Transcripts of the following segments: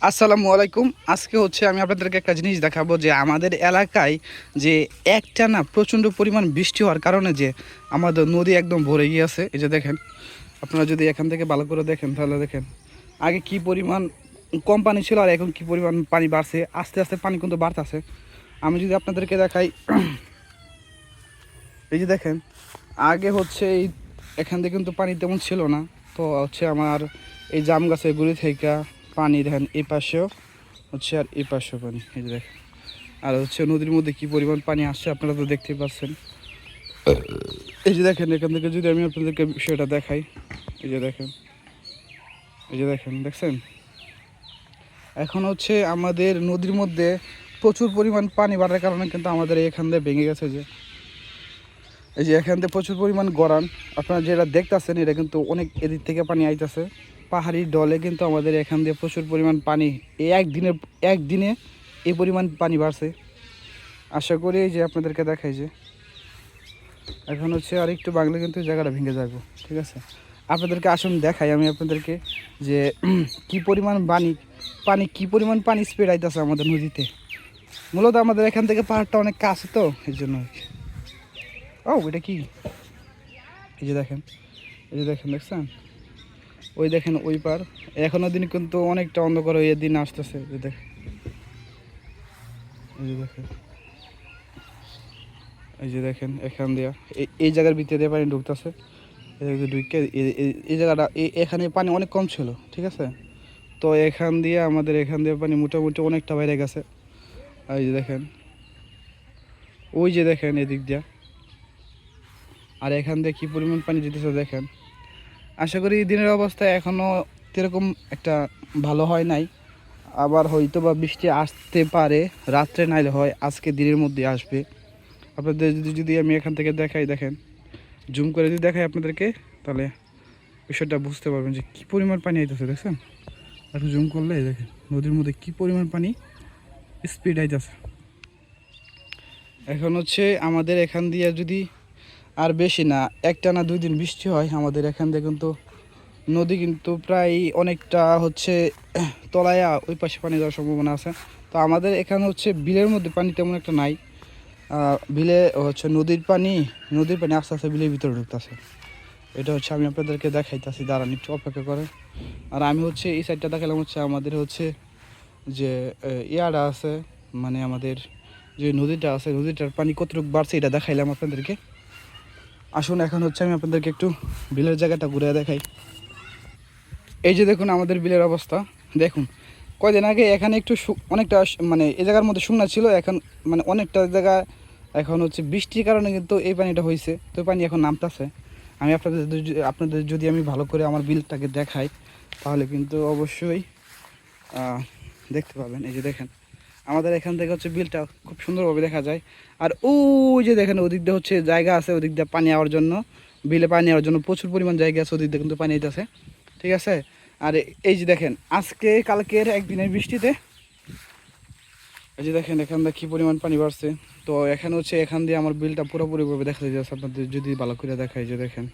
আসসালামু আলাইকুম। আজকে হচ্ছে আমি আপনাদেরকে একটা জিনিস দেখাবো যে আমাদের এলাকায় যে একটানা প্রচণ্ড পরিমাণ বৃষ্টি হওয়ার কারণে যে আমাদের নদী একদম ভরে গিয়েছে। এই যে দেখেন, আপনারা যদি এখান থেকে ভালো করে দেখেন তাহলে দেখেন আগে কি পরিমাণ কম পানি ছিল আর এখন কি পরিমাণ পানি বাড়ছে। আস্তে আস্তে পানি কিন্তু বাড়তেছে। আমি যদি আপনাদেরকে দেখাই, এই যে দেখেন আগে হচ্ছে এখান থেকে কিন্তু পানি তেমন ছিল না। তো হচ্ছে আমার এই জাম গাছের গুড়ি থেকে পানি দেখেন এই পাশেও হচ্ছে আর এই পাশেও পানি, এই যে দেখেন। আর হচ্ছে নদীর মধ্যে কি পরিমাণ পানি আসছে আপনারা তো দেখতেই পাচ্ছেন। এই যে দেখেন, এখান থেকে যদি আমি আপনাদেরকে বিষয়টা দেখাই, এই যে দেখেন, এই যে দেখেন, দেখছেন এখন হচ্ছে আমাদের নদীর মধ্যে প্রচুর পরিমাণ পানি বাড়ার কারণে কিন্তু আমাদের এখান দিয়ে ভেঙে গেছে। যে এই যে এখান থেকে প্রচুর পরিমাণ গড়ান আপনারা যেটা দেখতেছেন, এটা কিন্তু অনেক এদিক থেকে পানি আইতেছে। পাহাড়ি ডলে কিন্তু আমাদের এখান দিয়ে প্রচুর পরিমাণ পানি এই একদিনে এই পরিমাণ পানি বাড়ছে। আশা করি যে আপনাদেরকে দেখাই যে এখন হচ্ছে আর একটু বাংলা কিন্তু জায়গাটা ভেঙে যাবো। ঠিক আছে, আপনাদেরকে আসুন দেখাই আমি আপনাদেরকে যে কি পরিমাণ পানি কি পরিমাণ পানি স্পিড আইতেছে আমাদের নদীতে। মূলত আমাদের এখান থেকে পাহাড়টা অনেক কাছে, তো এই জন্য। ও এটা কি, এই যে দেখেন, এই যে দেখেন, দেখছেন ওই দেখেন ওই পার এখনো দিন কিন্তু অনেকটা অন্ধকার হয়ে দিন আসতেছে। এই যে দেখেন, এই যে দেখেন, এই যে দেখেন এখান দিয়া এই জায়গার ভিতরে দিয়ে পানি ঢুকতেছে। ঢুকে এই জায়গাটা এখানে পানি অনেক কম ছিল। ঠিক আছে, তো এখান দিয়ে আমাদের এখান দিয়ে পানি মোটামুটি অনেকটা বাইরে গেছে। আর এই যে দেখেন, ওই যে দেখেন এদিক দিয়া, আর এখান দিয়ে কী পরিমাণ পানি যেতেছে দেখেন। আশা করি দিনের অবস্থা এখনও সেরকম একটা ভালো হয় নাই। আবার হয়তো বা বৃষ্টি আসতে পারে, রাত্রে নাইলে হয় আজকে দিনের মধ্যে আসবে। আপনাদের যদি আমি এখান থেকে দেখাই, দেখেন জুম করে যদি দেখাই আপনাদেরকে, তাহলে বিষয়টা বুঝতে পারবেন যে কী পরিমাণ পানি আইতেছে। দেখছেন, একটু জুম করলে দেখেন নদীর মধ্যে কী পরিমাণ পানি স্পিড আইতেছে। এখন হচ্ছে আমাদের এখান দিয়ে যদি আর বেশি না একটানা 2 দিন বৃষ্টি হয়, আমাদের এখান দিয়ে কিন্তু নদী কিন্তু প্রায় অনেকটা হচ্ছে তলায়া ওই পাশে পানি যাওয়ার সম্ভাবনা আছে। তো আমাদের এখানে হচ্ছে বিলের মধ্যে পানি তেমন একটা নাই। বিলে হচ্ছে নদীর পানি আস্তে আস্তে বিলের ভিতরে ঢুকতেছে। এটা হচ্ছে আমি আপনাদেরকে দেখাইতেছি, দাঁড়ান একটু অপেক্ষা করে। আর আমি হচ্ছে এই সাইডটা দেখালাম হচ্ছে আমাদের হচ্ছে যে ইয়াটা আছে, মানে আমাদের যে নদীটা আছে, নদীটার পানি কতটুকু বাড়ছে এটা দেখাইলাম আপনাদেরকে। আসুন এখন হচ্ছে আমি আপনাদেরকে একটু বিলের জায়গাটা ঘুরে দেখাই। এই যে দেখুন আমাদের বিলের অবস্থা দেখুন। কয়দিন আগে এখানে একটু অনেকটা মানে এই জায়গার মধ্যে শুকনা ছিল, এখন মানে অনেকটা জায়গা এখন হচ্ছে বৃষ্টির কারণে কিন্তু এই পানিটা হয়েছে। তো পানি এখন নামতেছে। আমি আপনাদের যদি আমি ভালো করে আমার বিলটাকে দেখাই, তাহলে কিন্তু অবশ্যই দেখতে পাবেন। এই যে দেখেন আমাদের এখান থেকে হচ্ছে বিলটা খুব সুন্দরভাবে দেখা যায়। আর ওই যে দেখেন ওদিক দিয়ে হচ্ছে জায়গা আছে, ওদিক দিয়ে পানি আওয়ার জন্য, বিলে পানি আওয়ার জন্য প্রচুর পরিমাণ জায়গা আছে, ওদিক দিয়ে কিন্তু পানি দিতেছে। ঠিক আছে, আর এই যে দেখেন আজকে কালকের একদিনের বৃষ্টিতে এই যে দেখেন এখান দিয়ে কী পরিমাণ পানি বাড়ছে। তো এখানে হচ্ছে এখান দিয়ে আমার বিলটা পুরোপুরিভাবে দেখা যাচ্ছে আপনাদের যদি ভালো করে দেখাই। যে দেখেন,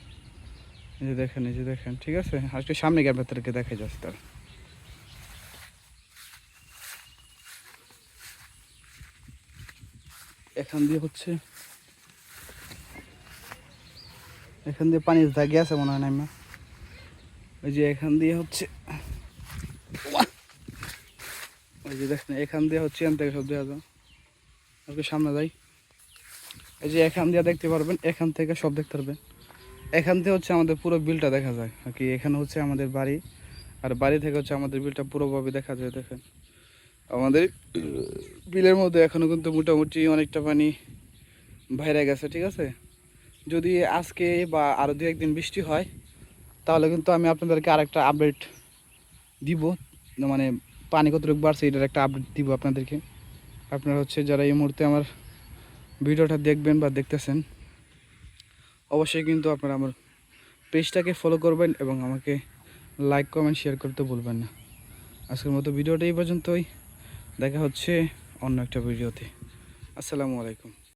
এই যে দেখেন, এই যে দেখেন, ঠিক আছে আজকে সামনে গিয়ে আপনাদেরকে দেখাই যাচ্ছে। তার এখান দিয়ে হচ্ছে এখান দিয়ে পানির জায়গা আছে মনে হয় না। ওই যে এখান দিয়ে হচ্ছে, ওই যে দেখেন এখান দিয়ে হচ্ছে এখান থেকে সব দেওয়া যায়। আজকে সামনে যাই, এই যে এখান দিয়ে দেখতে পারবেন, এখান থেকে সব দেখতে পারবেন। এখান থেকে হচ্ছে আমাদের পুরো বিলটা দেখা যায় আর কি। এখানে হচ্ছে আমাদের বাড়ি, আর বাড়ি থেকে হচ্ছে আমাদের বিলটা পুরোভাবে দেখা যায়। দেখেন আমাদের বিলের মধ্যে এখনও কিন্তু মোটামুটি অনেকটা পানি বাইরে গেছে। ঠিক আছে, যদি আজকে বা আরও 2-1 দিন বৃষ্টি হয়, তাহলে কিন্তু আমি আপনাদেরকে আরেকটা আপডেট দিব, মানে পানি কতটুকু বাড়ছে এটার একটা আপডেট দিব আপনাদেরকে। আপনারা হচ্ছে যারা এই মুহূর্তে আমার ভিডিওটা দেখবেন বা দেখতেছেন, অবশ্যই কিন্তু আপনারা আমার পেজটাকে ফলো করবেন এবং আমাকে লাইক কমেন্ট শেয়ার করতে ভুলবেন না। আজকের মতো ভিডিওটা এই পর্যন্তই, দেখা হচ্ছে অন্য একটা ভিডিওতে। আসসালামু আলাইকুম।